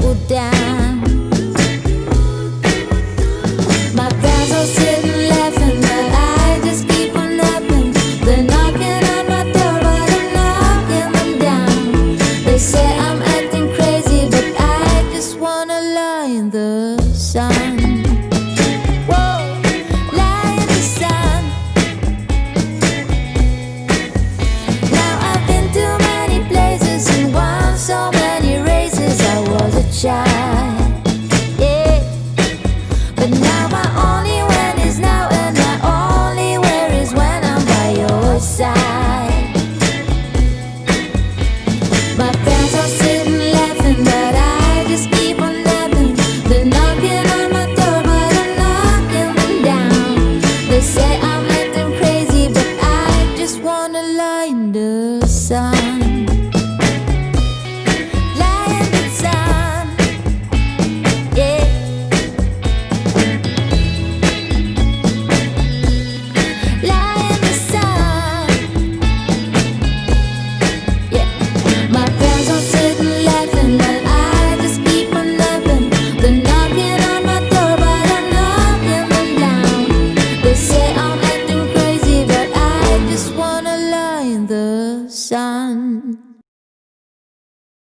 people down. My friends all sitting laughing, but I just keep on rapping. They're knocking on my door, but I'm knocking them down. They say I'm acting crazy, but I just wanna lie in the sun. Whoa, lie in the sun. Now I've been to many places and won so many races. I was a child.